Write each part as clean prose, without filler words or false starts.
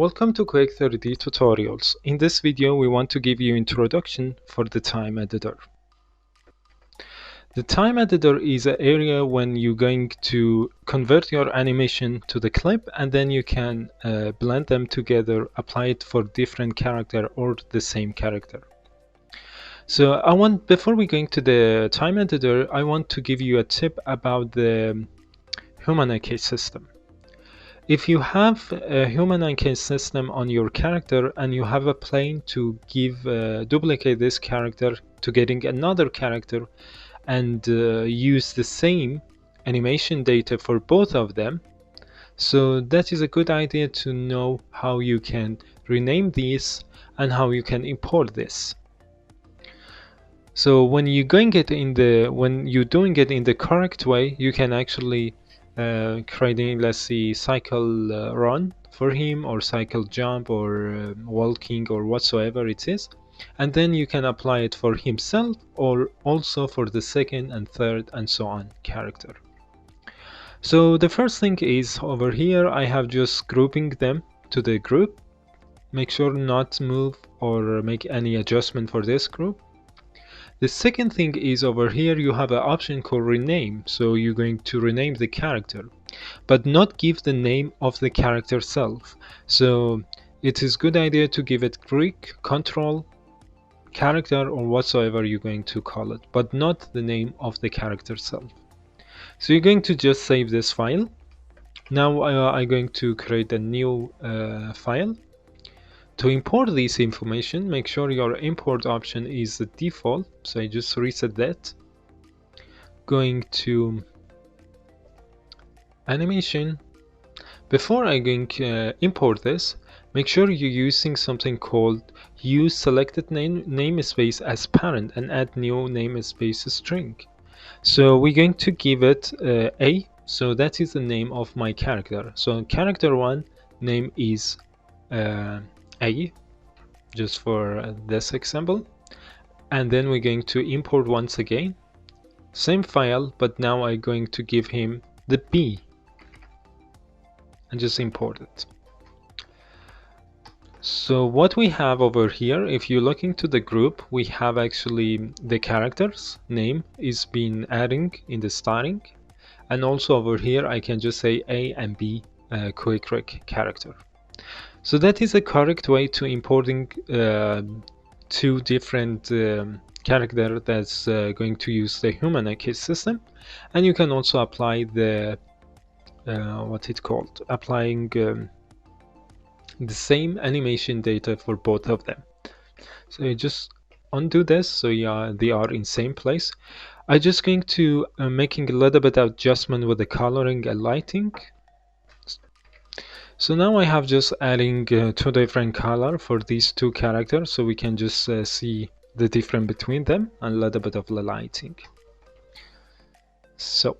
Welcome to Quick 3D Tutorials. In this video we want to give you introduction for the time editor. The time editor is an area when you're going to convert your animation to the clip and then you can blend them together, apply it for different character or the same character. So before we go into the time editor, I want to give you a tip about the human IK system. If you have a human IK system on your character and you have a plane to duplicate this character to getting another character and use the same animation data for both of them, so that is a good idea to know how you can rename these and how you can import this. So when you're doing it in the correct way, you can actually creating, let's see, cycle run for him, or cycle jump, or walking, or whatsoever it is, and then you can apply it for himself or also for the second and third and so on character. So the first thing is over here I have just grouping them to the group. Make sure not move or make any adjustment for this group. The second thing is over here you have an option called rename. So you're going to rename the character, but not give the name of the character self. So it is good idea to give it Greek, control, character, or whatsoever you're going to call it, but not the name of the character self. So you're going to just save this file. Now I'm going to create a new file. To import this information, make sure your import option is the default. So I just reset that. Going to animation. Before I'm going to import this, make sure you're using something called use selected namespace as parent and add new namespace string. So we're going to give it A. So that is the name of my character. So character 1 name is A, just for this example, and then we're going to import once again, same file, but now I'm going to give him the B and just import it. So what we have over here, if you look into the group, we have actually the character's name is being adding in the starting, and also over here I can just say A and B quick character. So that is a correct way to importing two different character that's going to use the human IK system, and you can also apply the applying the same animation data for both of them. So you just undo this, so yeah, they are in same place. I'm just going to making a little bit of adjustment with the coloring and lighting. So now I have just adding two different color for these two characters, so we can just see the difference between them and a little bit of the lighting. So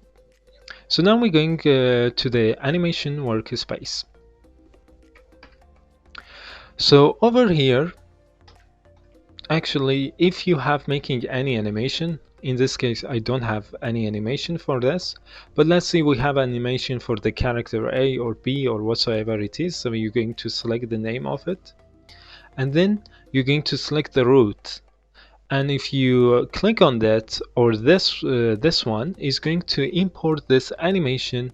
now we're going to the animation workspace. So over here, actually, if you have making any animation, in this case I don't have any animation for this, but let's say we have animation for the character A or B or whatsoever it is. So you're going to select the name of it, and then you're going to select the root, and if you click on that, or this one is going to import this animation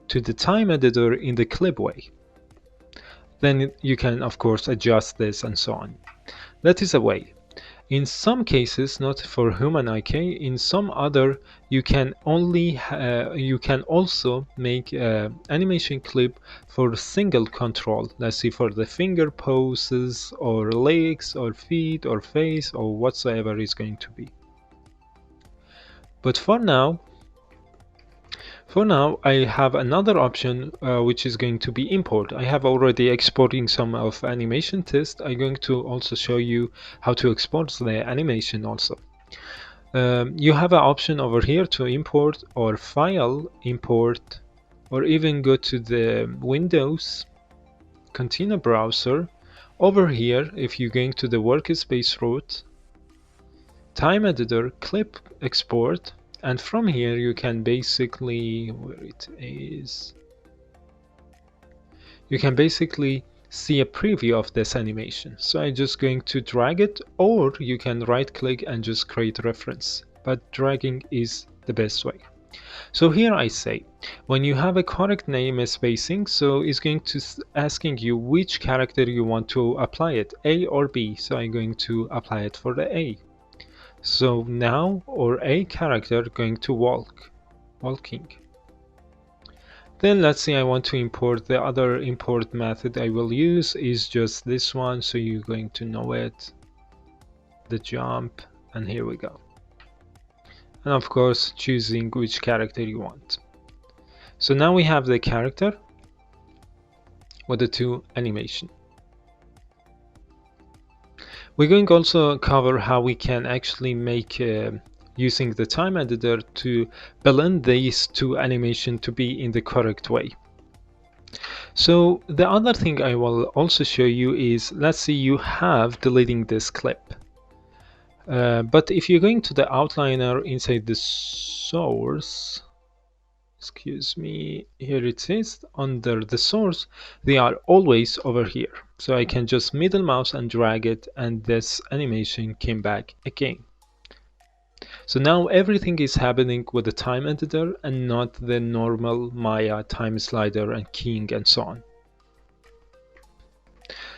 to the time editor in the clip way. Then you can of course adjust this and so on. That is a way. In some cases, not for human IK, in some other you can also make animation clip for single control. Let's see, for the finger poses or legs or feet or face or whatsoever is going to be. But for now I have another option which is going to be import. I have already exporting some of animation test. I'm going to also show you how to export the animation also. You have an option over here to import or file import, or even go to the Windows, continue browser. Over here, if you're going to the workspace root, time editor, clip export, and from here you can basically, where it is, you can basically see a preview of this animation. So I'm just going to drag it, or you can right click and just create reference, but dragging is the best way. So here I say, when you have a correct name spacing, so it's going to asking you which character you want to apply it, A or B. So I'm going to apply it for the A. So now our A character going to walking. Then let's say I want to import. The other import method I will use is just this one, so you're going to know it, the jump, and here we go. And of course choosing which character you want. So now we have the character with the two animation. We're going to also cover how we can actually make using the time editor to blend these two animation to be in the correct way. So the other thing I will also show you is, let's say you have deleting this clip. But if you're going to the outliner inside the source, excuse me, here it is, under the source, they are always over here. So I can just middle mouse and drag it, and this animation came back again. So now everything is happening with the time editor and not the normal Maya time slider and keying and so on.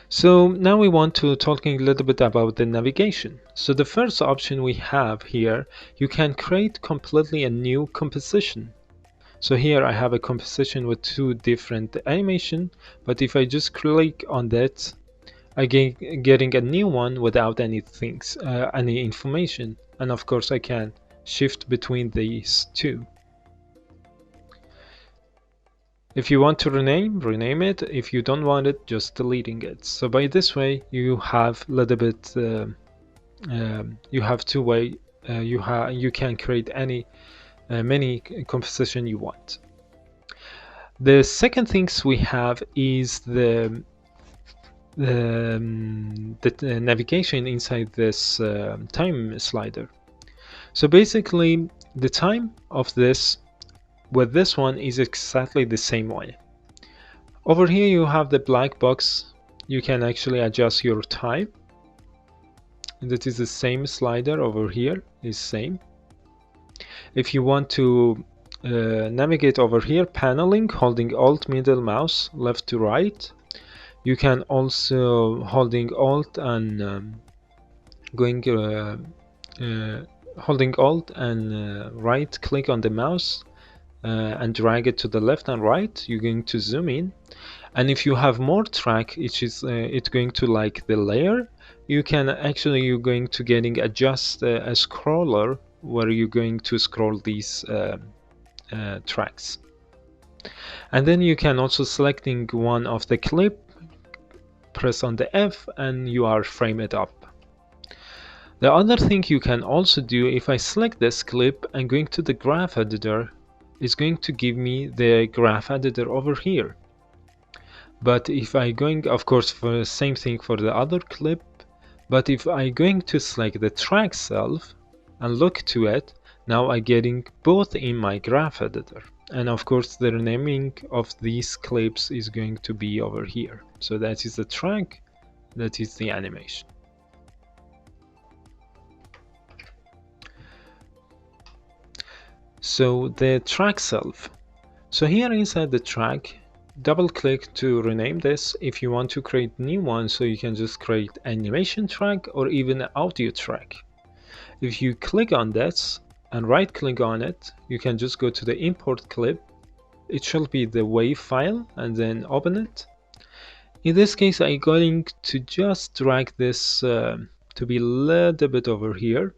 So now we want to talking a little bit about the navigation. So the first option we have here, you can create completely a new composition. So here I have a composition with two different animation, but if I just click on that, I getting a new one without any things, any information. And of course I can shift between these two. If you want to rename it. If you don't want it, just deleting it. So by this way, you have a little bit, you have two way, you can create any many composition you want. The second things we have is the navigation inside this time slider. So basically the time of this with this one is exactly the same way. Over here you have the black box. You can actually adjust your time, and that is the same slider over here is same. If you want to navigate over here, paneling, holding Alt middle mouse left to right. You can also holding Alt and holding Alt and right click on the mouse and drag it to the left and right. You're going to zoom in, and if you have more track, it's going to like the layer. You can actually you're going to getting adjust a scroller where you're going to scroll these tracks, and then you can also selecting one of the clip, press on the F, and you are frame it up. The other thing you can also do, if I select this clip and going to the graph editor, is going to give me the graph editor over here. But if I going, of course, for the same thing for the other clip, but if I going to select the track self and look to it, now I getting both in my graph editor. And of course the naming of these clips is going to be over here. So that is the track, that is the animation. So the track self. So here inside the track, double click to rename this. If you want to create new one, so you can just create animation track or even audio track. If you click on this and right click on it, you can just go to the import clip. It shall be the WAV file and then open it. In this case, I'm going to just drag this to be a little bit over here.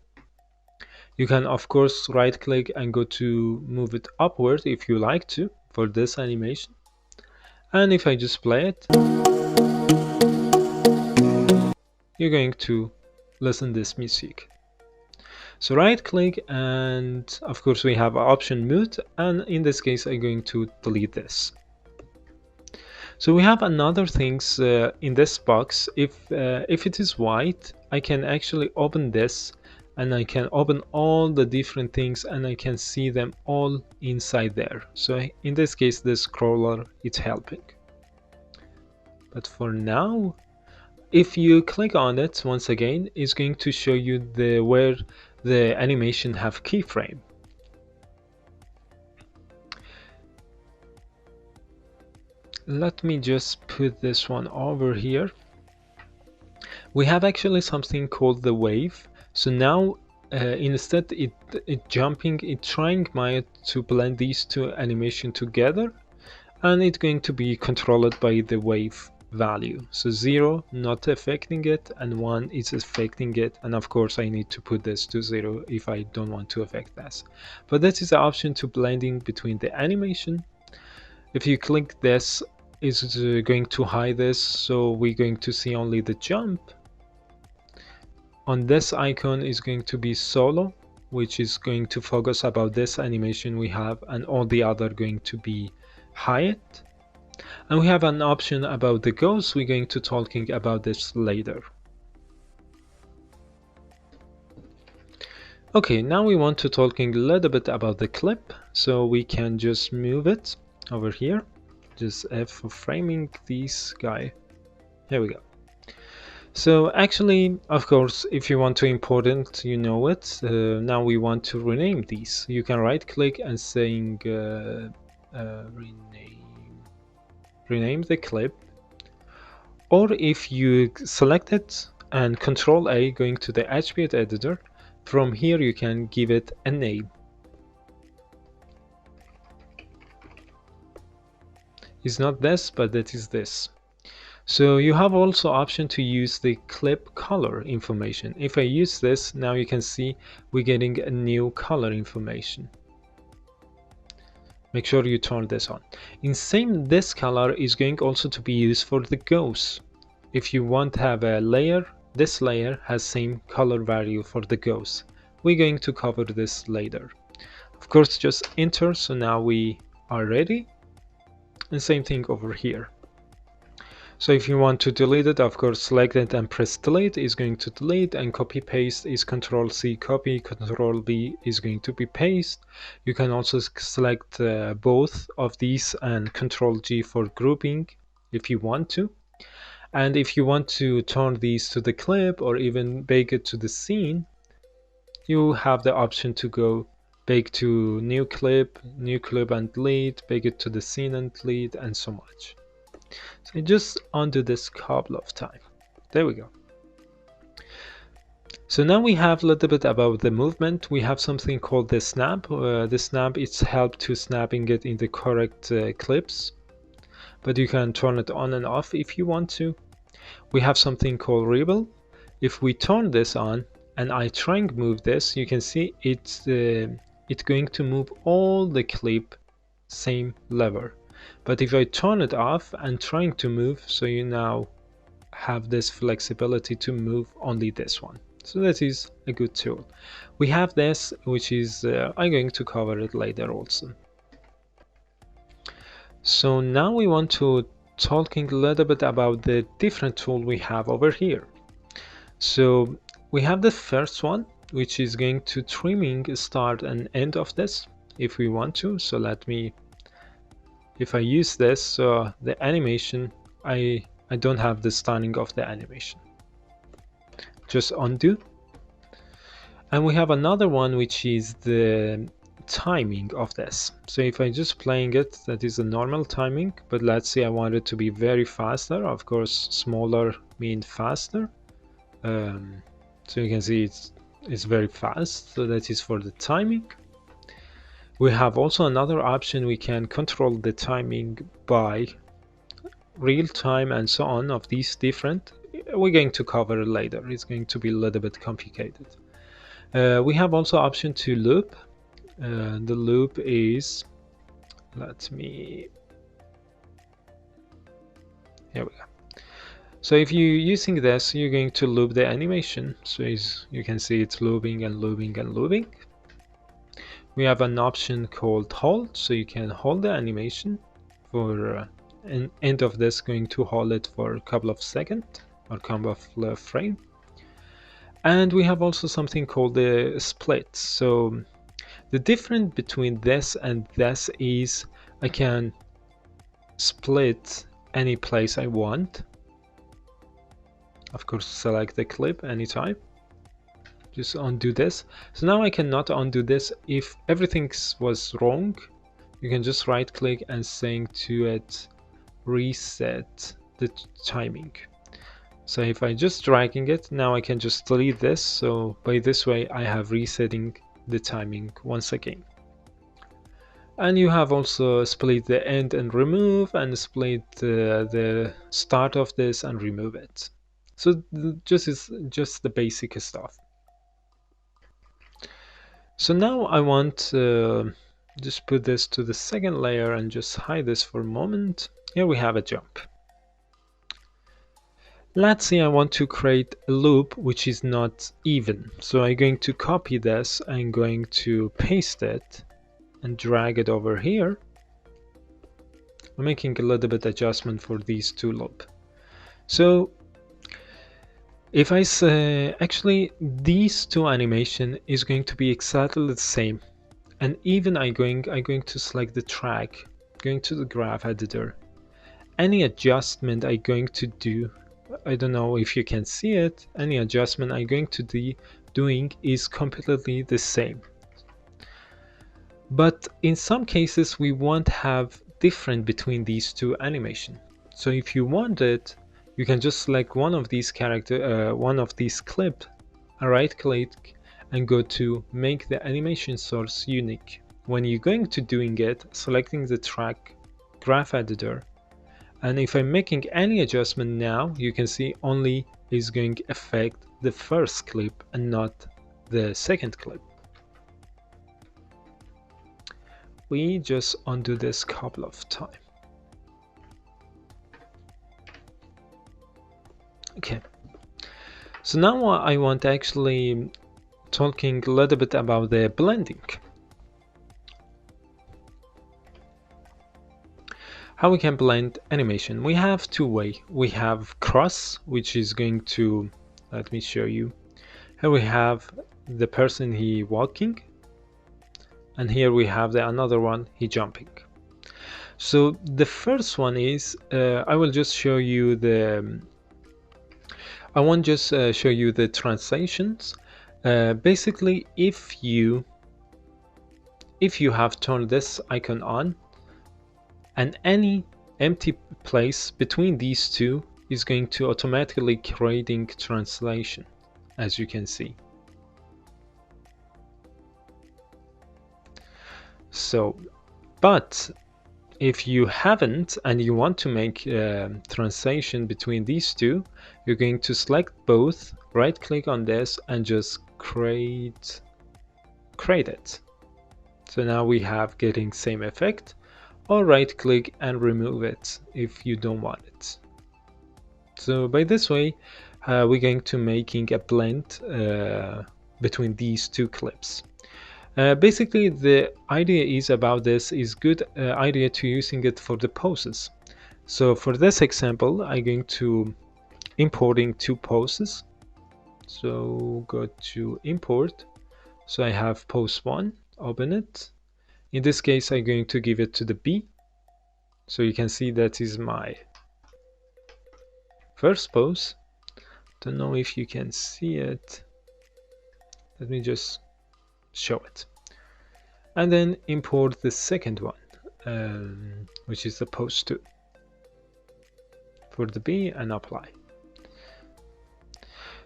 You can of course right click and go to move it upward if you like to for this animation. And if I just play it, you're going to listen this music. So right click, and of course we have option mute, and in this case I'm going to delete this. So we have another things in this box. If it is white, I can actually open this and I can open all the different things and I can see them all inside there. So in this case the scroller is helping. But for now, if you click on it once again, it's going to show you where the animation have keyframe. Let me just put this one over here. We have actually something called the wave. So now instead it jumping, it's trying Maya to blend these two animation together, and it's going to be controlled by the wave value. So 0 not affecting it, and 1 is affecting it, and of course I need to put this to 0 if I don't want to affect this. But that is the option to blending between the animation. If you click this, it's going to hide this, so we're going to see only the jump. On this icon is going to be solo, which is going to focus about this animation we have, and all the other going to be hide. And we have an option about the ghost. We're going to talking about this later. Okay, now we want to talking a little bit about the clip, so we can just move it over here. Just F for framing this guy. Here we go. So actually, of course, if you want to import it, you know it. Now we want to rename these. You can right click and saying rename the clip. Or if you select it and Control A going to the attribute editor, from here you can give it a name. It's not this, but that is this. So you have also option to use the clip color information. If I use this, now you can see we're getting a new color information. Make sure you turn this on. In same, this color is going also to be used for the ghost. If you want to have a layer, this layer has same color value for the ghost. We're going to cover this later. Of course, just enter, so now we are ready. And same thing over here. So if you want to delete it, of course, select it and press delete is going to delete, and copy paste is Control C copy, Control V is going to be paste. You can also select both of these and Control G for grouping if you want to. And if you want to turn these to the clip or even bake it to the scene, you have the option to go bake to new clip and delete, bake it to the scene and delete, and so much. So just undo this couple of times. There we go. So now we have a little bit about the movement. We have something called the snap. The snap is help to snapping it in the correct clips, but you can turn it on and off if you want to. We have something called rebel. If we turn this on and I try and move this, you can see it's going to move all the clip same lever. But if I turn it off and trying to move, so you now have this flexibility to move only this one. So that is a good tool. We have this, which is I'm going to cover it later also. So now we want to talking a little bit about the different tool we have over here. So we have the first one, which is going to trimming start and end of this if we want to. So let me, if I use this, the animation, I don't have the starting of the animation. Just undo. And we have another one, which is the timing of this. So if I just playing it, that is a normal timing, but let's say I want it to be very faster. Of course, smaller mean faster. So you can see it's very fast. So that is for the timing. We have also another option. We can control the timing by real time and so on of these different. We're going to cover it later. It's going to be a little bit complicated. We have also option to loop. The loop is, let me, here we go. So if you're using this, you're going to loop the animation. So you can see it's looping and looping and looping. We have an option called hold, so you can hold the animation for an end of this, going to hold it for a couple of seconds or couple of frame. And we have also something called the split. So the difference between this and this is I can split any place I want. Of course, select the clip anytime. Just undo this. So now I cannot undo this. If everything was wrong, you can just right click and saying to it reset the timing. So if I just dragging it, now I can just delete this. So by this way I have resetting the timing once again. And you have also split the end and remove, and split the start of this and remove it. So just the basic stuff. So now I want just put this to the second layer and just hide this for a moment. Here we have a jump. Let's say I want to create a loop which is not even. So I'm going to copy this, I'm going to paste it and drag it over here. I'm making a little bit adjustment for these two loops. So if I say, actually these two animation is going to be exactly the same, and even I'm going to select the track, going to the graph editor. Any adjustment I'm going to do, I don't know if you can see it, any adjustment I'm going to be doing is completely the same. But in some cases we won't have different between these two animation. So if you want it, you can just select one of these one of these clip, and right click and go to make the animation source unique. When you're going to doing it, selecting the track graph editor, and if I'm making any adjustment now, you can see only is going to affect the first clip and not the second clip. We just undo this couple of times. Okay, so now I want actually talking a little bit about the blending. How we can blend animation. We have two ways. We have cross, which is going to, let me show you. Here we have the person he walking, and here we have the another one he jumping. So the first one is I will just show you the I won't just show you the translations. Basically, if you have turned this icon on, and any empty place between these two is going to automatically creating translation, as you can see. So, but if you haven't and you want to make translation between these two, you're going to select both, right click on this and just create it. So now we have getting same effect, or right click and remove it if you don't want it. So by this way we're going to making a blend between these two clips. Basically the idea is about this is good idea to using it for the poses. So for this example I'm going to importing two poses. So go to import. So I have pose 1, open it. In this case I'm going to give it to the B. So you can see that is my first pose. Don't know if you can see it. Let me just show it. And then import the second one, which is the pose 2 for the B, and apply.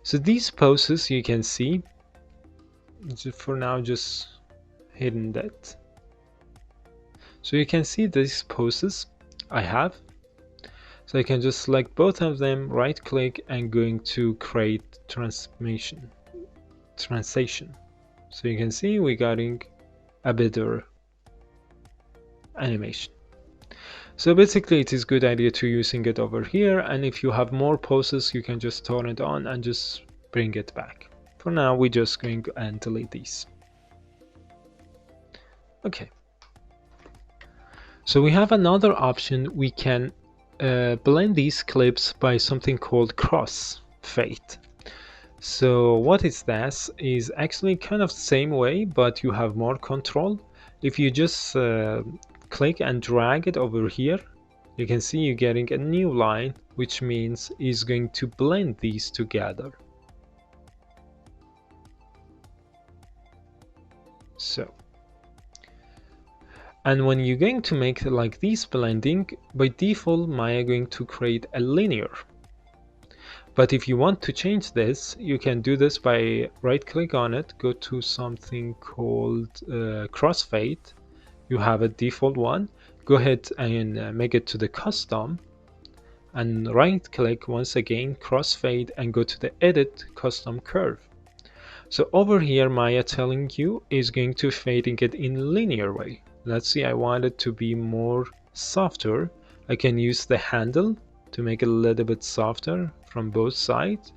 So these poses you can see, for now just hidden that. So you can see these poses I have. So I can just select both of them, right click and going to create translation. So you can see we're getting a better animation. So basically it is good idea to using it over here, and if you have more poses you can just turn it on and just bring it back. For now we're just going to and delete these. Okay, so we have another option. We can blend these clips by something called Crossfade. So what is that? Is actually kind of the same way, but you have more control. If you just click and drag it over here, you can see you're getting a new line, which means it's going to blend these together. So, and when you're going to make like this blending, by default Maya going to create a linear. But if you want to change this, you can do this by right click on it, go to something called Crossfade. You have a default one, go ahead and make it to the custom, and right click once again Crossfade and go to the edit custom curve. So over here Maya telling you is going to fading it in linear way. Let's see, I want it to be more softer. I can use the handle to make it a little bit softer from both sides.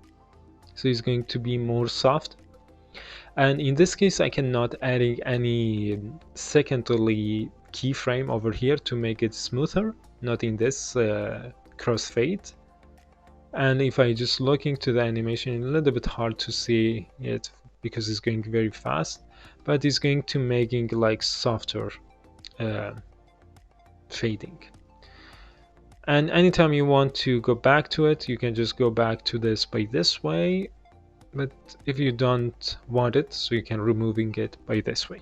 So it's going to be more soft. And in this case, I cannot add any secondary keyframe over here to make it smoother, not in this crossfade. And if I just look into the animation, a little bit hard to see it because it's going very fast, but it's going to making like softer fading. And anytime you want to go back to it, you can just go back to this by this way, but if you don't want it, so you can removing it by this way.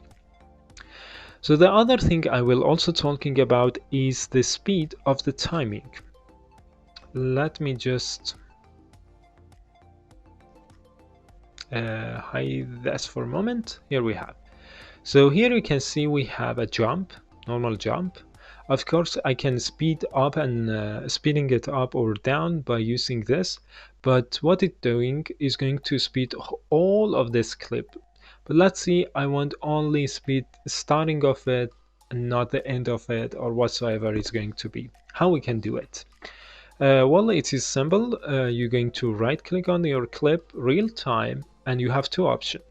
So the other thing I will also talking about is the speed of the timing. Let me just hide this for a moment. Here we have. So here you can see we have a jump, normal jump. Of course, I can speed up and speeding it up or down by using this, but what it's doing is going to speed all of this clip. But let's see, I want only speed starting of it and not the end of it or whatsoever it's going to be. How we can do it? Well, it is simple. You're going to right click on your clip real time and you have two options.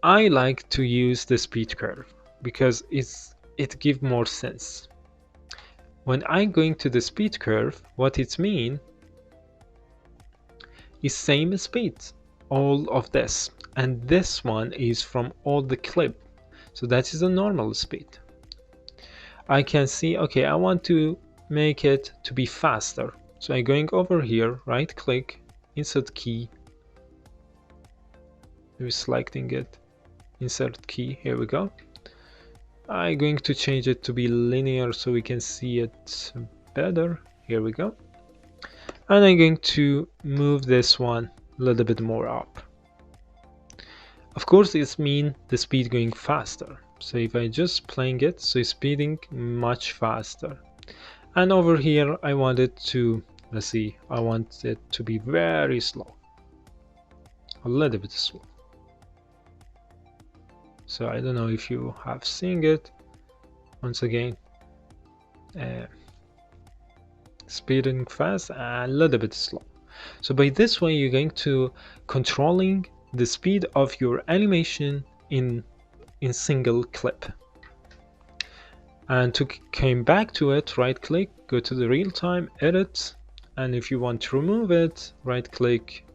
I like to use the speed curve because it gives more sense. When I'm going to the speed curve, what it means is same speed, all of this, and this one is from all the clip, so that is a normal speed. I can see, okay, I want to make it to be faster, so I'm going over here, right click, insert key, we're selecting it, insert key, here we go. I'm going to change it to be linear so we can see it better. Here we go. And I'm going to move this one a little bit more up. Of course, it means the speed going faster. So if I just playing it, so it's speeding much faster. And over here, I want it to, let's see, I want it to be very slow. A little bit slow. So I don't know if you have seen it. Once again, speeding fast and a little bit slow. So by this way, you're going to controlling the speed of your animation in single clip. And to came back to it, right click, go to the real time, edit, and if you want to remove it, right click,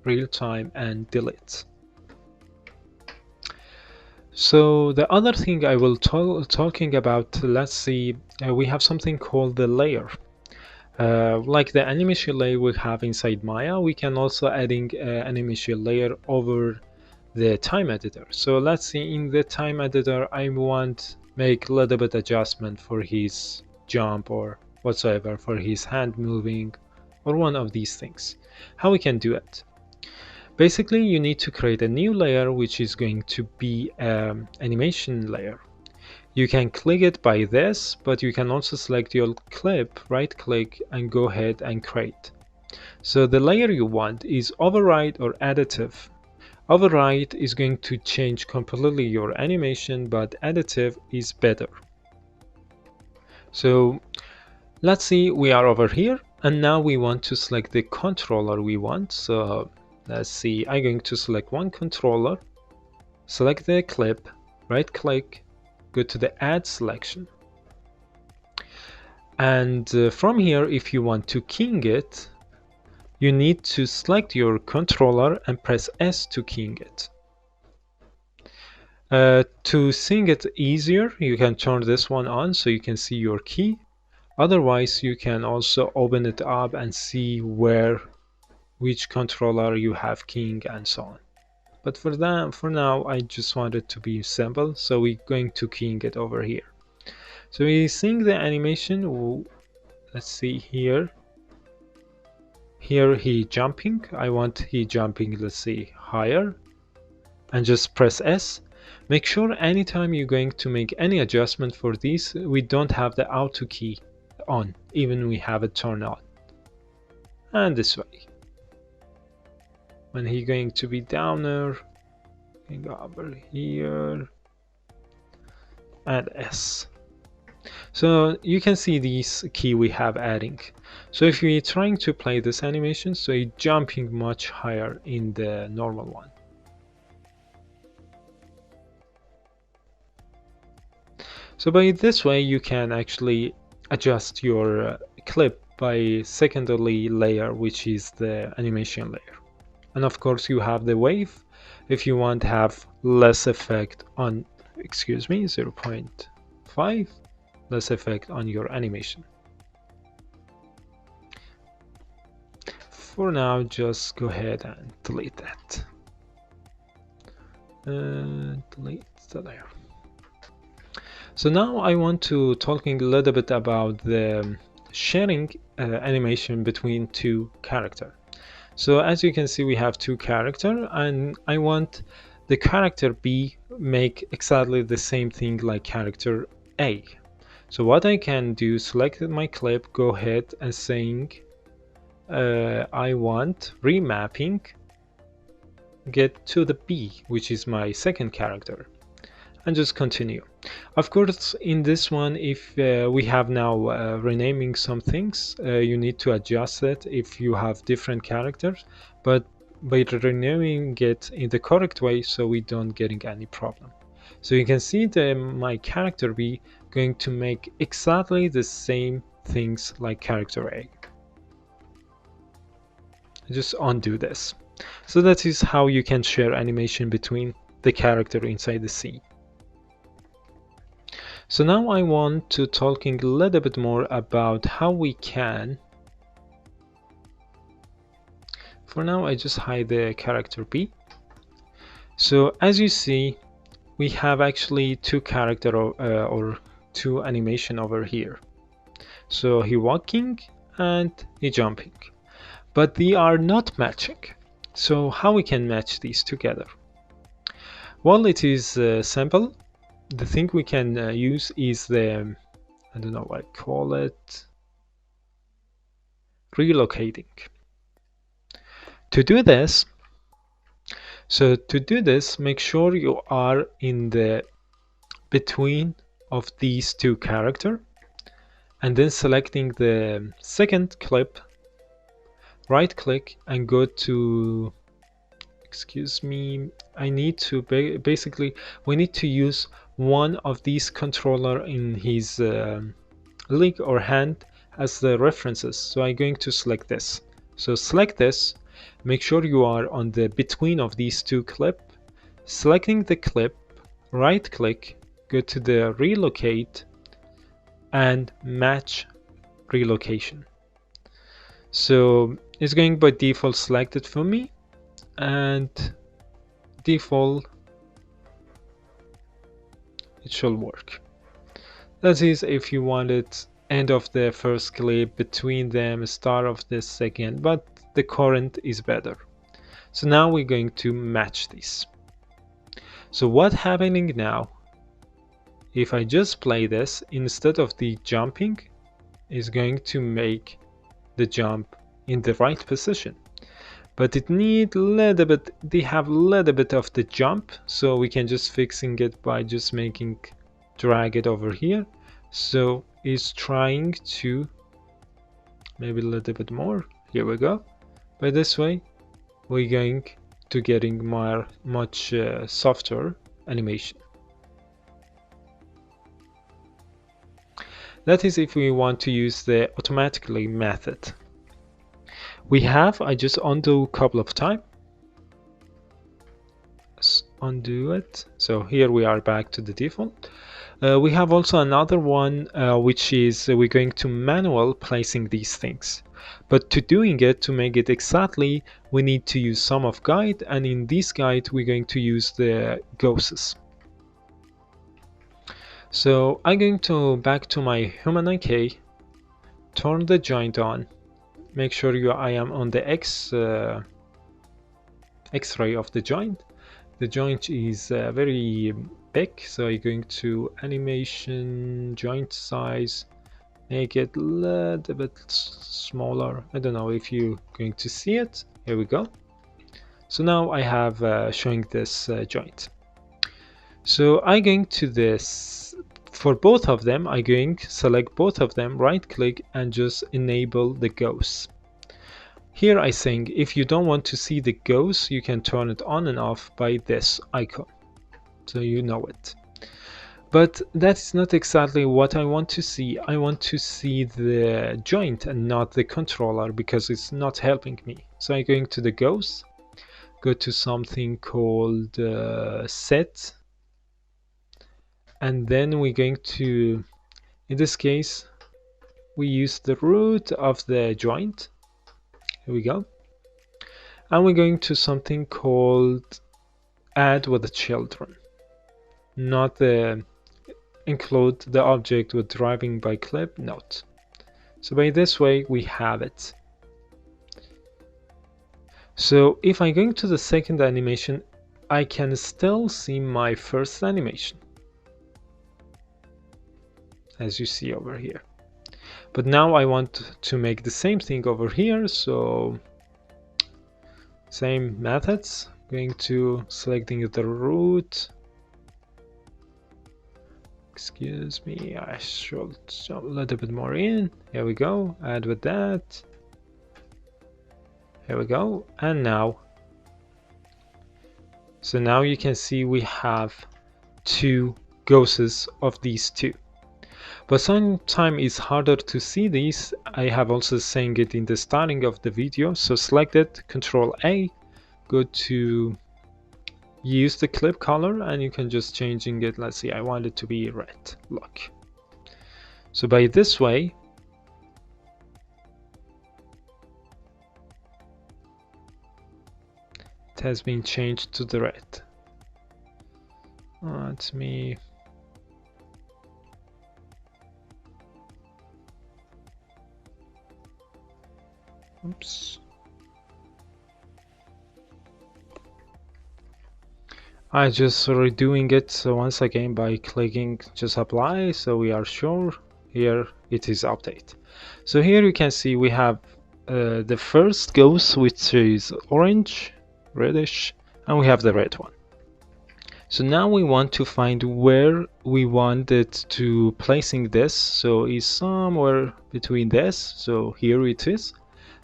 real time, and delete. So the other thing I will talking about, let's see, we have something called the layer. Like the animation layer we have inside Maya, we can also adding animation layer over the time editor. So let's see, in the time editor, I want make a little bit adjustment for his jump or whatsoever, for his hand moving or one of these things. How we can do it? Basically, you need to create a new layer, which is going to be an animation layer. You can click it by this, but you can also select your clip, right click, and go ahead and create. So the layer you want is override or additive. Override is going to change completely your animation, but additive is better. So let's see, we are over here, and now we want to select the controller we want. So let's see, I'm going to select one controller, select the clip, right click, go to the add selection. And from here, if you want to keying it, you need to select your controller and press S to keying it. To seeing it easier, you can turn this one on so you can see your key. Otherwise, you can also open it up and see which controller you have keying and so on. But for now, I just want it to be simple, so we're going to keying it over here. So we're seeing the animation. Let's see here. Here he jumping. I want he jumping, let's see, higher. And just press S. Make sure anytime you're going to make any adjustment for these, we don't have the auto key on, even we have it turned on. And this way. When he's going to be downer, we go over here and S. So you can see these key we have adding. So if you're trying to play this animation, so you're jumping much higher in the normal one. So by this way, you can actually adjust your clip by secondary layer, which is the animation layer. And of course you have the wave if you want to have less effect on, 0.5 less effect on your animation. For now, just go ahead and delete that. Delete the layer. So now I want to talking a little bit about the sharing animation between two characters. So as you can see, we have two characters, and I want the character B make exactly the same thing like character A. So what I can do, select my clip, go ahead and saying I want remapping get to the B, which is my second character, and just continue. Of course, in this one, if we have now renaming some things, you need to adjust it if you have different characters, but by renaming it in the correct way, so we don't getting any problem. So you can see that my character B going to make exactly the same things like character A. Just undo this. So that is how you can share animation between the character inside the scene. So now I want to talking a little bit more about how we can. For now, I just hide the character B. So as you see, we have actually two character or two animation over here. So he walking and he jumping, but they are not matching. So how we can match these together? Well, it is simple. The thing we can use is the, I don't know what I call it, relocating. To do this, make sure you are in the between of these two characters, and then selecting the second clip, right click and go to, I need to basically we need to use one of these controller in his leg or hand as the references. So I'm going to select this. So select this, make sure you are on the between of these two clip, selecting the clip, right click, go to the relocate and match relocation. So it's going by default selected for me, and default it should work. That is if you wanted end of the first clip, between them, start of the second, but the current is better. So now we're going to match this. So what's happening now, if I just play this, instead of the jumping, is going to make the jump in the right position. But it need a little bit, they have a little bit of the jump, so we can just fixing it by just making, drag it over here. So it's trying to maybe a little bit more. Here we go. By this way, we're going to getting much softer animation. That is if we want to use the automatically method. We have, I just undo a couple of times. Let's undo it. So here we are back to the default. We have also another one, which is we're going to manual placing these things. But to doing it, to make it exactly, we need to use sum of guide, and in this guide we're going to use the ghosts. So I'm going to back to my human IK, turn the joint on, make sure I am on the X-ray of the joint. The joint is very big, so I'm going to animation, joint size, make it a little bit smaller. I don't know if you're going to see it. Here we go. So now I have showing this joint. So I'm going to this, for both of them, I'm going to select both of them, right click and just enable the ghost. Here I think if you don't want to see the ghost, you can turn it on and off by this icon, so you know it. But that's not exactly what I want to see. I want to see the joint and not the controller, because it's not helping me. So I'm going to the ghost, go to something called set, and then we're going to, in this case, we use the root of the joint. Here we go. And we're going to something called add with the children, not the include the object with driving by clip note. So by this way we have it. So if I'm going to the second animation, I can still see my first animation, as you see over here. But now I want to make the same thing over here, so same methods, going to selecting the root. Excuse me, I should show a little bit more in. Here we go, add with that. Here we go, and now. So now you can see we have two ghosts of these two. But sometimes it's harder to see these. I have also saying it in the starting of the video. So select it, Control A, go to use the clip color, and you can just changing it. Let's see, I want it to be red. Look. So by this way, it has been changed to the red. Let me. Oops. I just redoing it once again by clicking just apply, so we are sure. Here it is update. So here you can see we have the first ghost, which is orange, reddish, and we have the red one. So now we want to find where we want it to placing this. So it's somewhere between this. So here it is.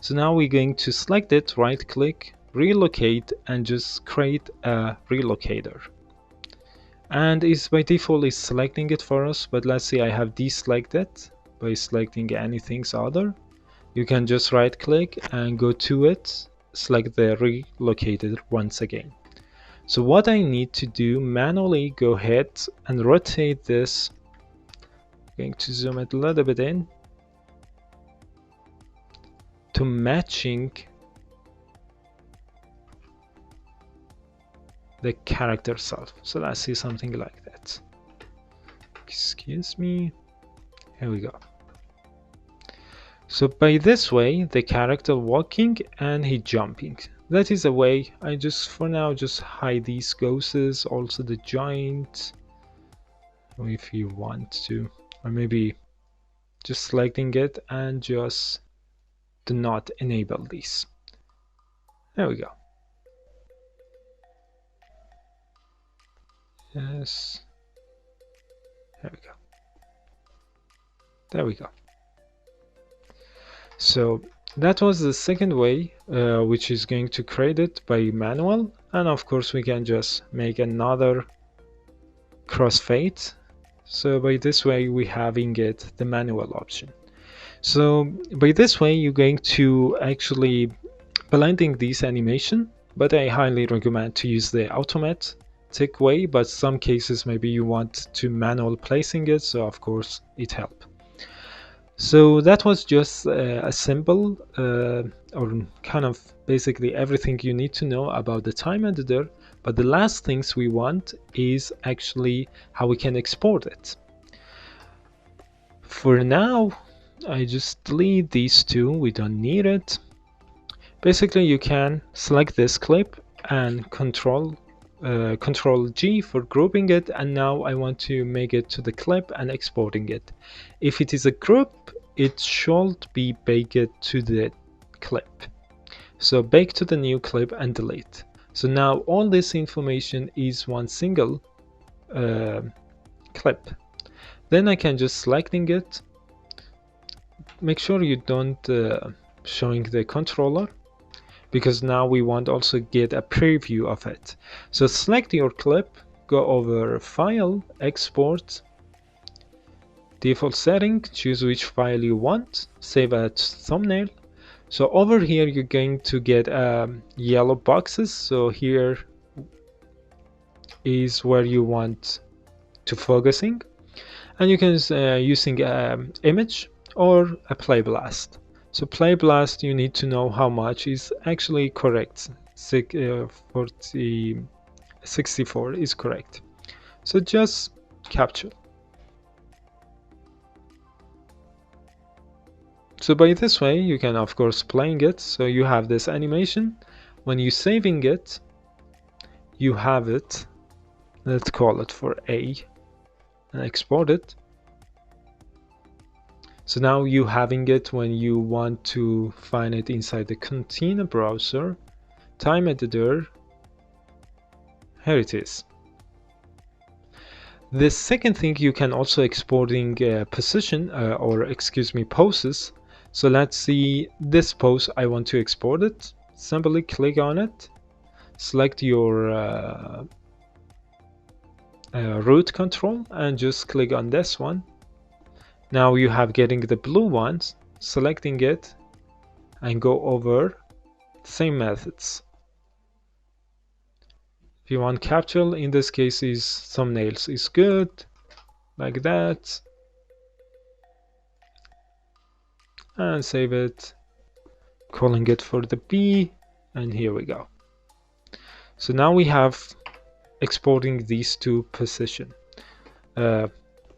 So now we're going to select it, right click, relocate, and just create a relocator. And it's by default is selecting it for us, but let's say I have deselected by selecting anything other. You can just right click and go to it, select the relocated once again. So what I need to do, manually go ahead and rotate this. I'm going to zoom it a little bit in to matching the character self. So let's see something like that. Excuse me. Here we go. So by this way, the character walking and he jumping. That is a way. I just for now just hide these ghosts, also the giant, if you want to, or maybe just selecting it and just do not enable these. There we go. Yes. There we go. There we go. So that was the second way, which is going to create it by manual. And of course we can just make another crossfade. So by this way we having it the manual option. So by this way you're going to actually blending this animation, but I highly recommend to use the automate automatic way, but some cases maybe you want to manual placing it, so of course it helps. So that was just a simple or kind of basically everything you need to know about the time editor. But the last things we want is actually how we can export it. For now, I just delete these two, we don't need it. Basically, you can select this clip and control G for grouping it, and now I want to make it to the clip and exporting it. If it is a group, it should be baked to the clip. So bake to the new clip and delete. So now all this information is one single clip. Then I can just selecting it. Make sure you don't showing the controller, because now we want also get a preview of it. So select your clip, go over File, Export, Default Setting, choose which file you want, save as thumbnail. So over here you're going to get yellow boxes. So here is where you want to focusing, and you can using image or a play blast. So play blast, you need to know how much is actually correct. 64 is correct. So just capture. So by this way you can of course playing it, so you have this animation. When you saving it, you have it, let's call it for A, and export it. So now you having it when you want to find it inside the container browser, time editor, here it is. The second thing, you can also exporting position or excuse me poses. So let's see this pose, I want to export it. Simply click on it, select your root control and just click on this one. Now you have getting the blue ones, selecting it and go over same methods. If you want capture, in this case is thumbnails is good, like that, and save it, calling it for the B, and here we go. So now we have exporting these two position.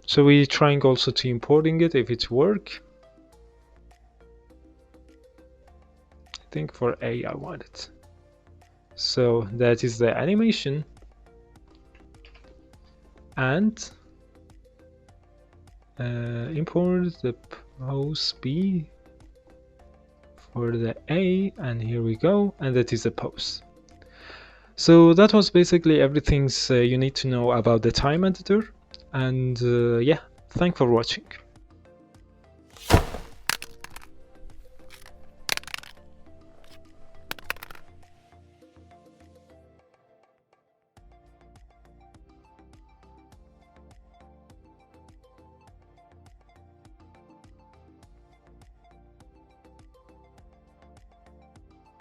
So we're trying also to importing it if it's work. I think for A I want it. So that is the animation, and import the pose B for the A, and here we go, and that is the pose. So that was basically everything you need to know about the time editor. And yeah, thanks for watching.